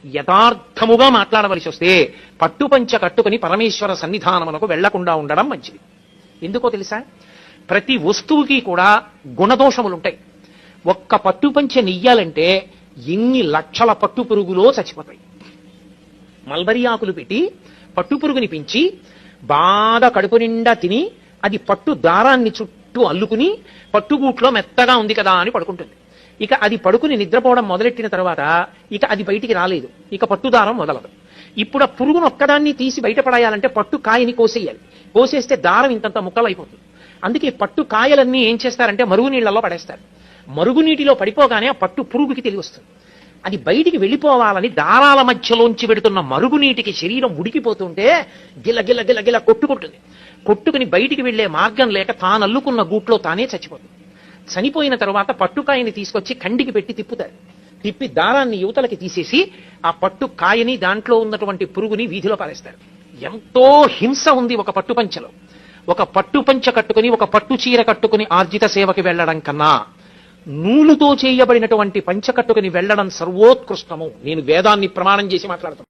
యథార్థముగా మాట్లాడవలసి వస్తే పట్టుపంచ కట్టుకుని పరమేశ్వర సన్నిధానమునకు వెళ్లకుండా ఉండడం మంచిది. ఎందుకో తెలుసా? ప్రతి వస్తువుకి కూడా గుణదోషములుంటాయి. ఒక్క పట్టుపంచ నెయ్యాలంటే ఎన్ని లక్షల పట్టు పురుగులో చచ్చిపోతాయి. మల్బరీ ఆకులు పెట్టి పట్టు పురుగుని పెంచి బాగా కడుపు నిండా తిని అది పట్టు దారాన్ని చుట్టూ అల్లుకుని పట్టుగూట్లో మెత్తగా ఉంది కదా అని పడుకుంటుంది. ఇక అది పడుకుని నిద్రపోవడం మొదలెట్టిన తర్వాత ఇక అది బయటికి రాలేదు, ఇక పట్టుదారం మొదలదు. ఇప్పుడు ఆ పురుగును ఒక్కదాన్ని తీసి బయటపడాయాలంటే పట్టు కాయని కోసేయాలి. కోసేస్తే దారం ఇంతంత ముక్కలైపోతుంది. అందుకే పట్టు కాయలన్నీ ఏం చేస్తారంటే మరుగునీళ్లలో పడేస్తారు. మరుగునీటిలో పడిపోగానే ఆ పట్టు పురుగుకి తెలివి వస్తుంది. అది బయటికి వెళ్ళిపోవాలని దారాల మధ్యలోంచి పెడుతున్న మరుగునీటికి శరీరం ఉడికిపోతుంటే గిల గిల గిల గిల కొట్టుకుంటుంది. కొట్టుకుని బయటికి వెళ్లే మార్గం లేక తాను అల్లుకున్న గూట్లో తానే చచ్చిపోతుంది. చనిపోయిన తర్వాత పట్టుకాయని తీసుకొచ్చి కండికి పెట్టి తిప్పుతారు. తిప్పి దారాన్ని యువతలకి తీసేసి ఆ పట్టు కాయని దాంట్లో ఉన్నటువంటి పురుగుని వీధిలో పారేస్తారు. ఎంతో హింస ఉంది ఒక పట్టుపంచలో. ఒక పట్టుపంచ కట్టుకుని ఒక పట్టు చీర కట్టుకుని ఆర్జిత సేవకి వెళ్లడం కన్నా నూలుతో చేయబడినటువంటి పంచ కట్టుకుని వెళ్లడం సర్వోత్కృష్టము. నేను వేదాన్ని ప్రమాణం చేసి మాట్లాడుతాను.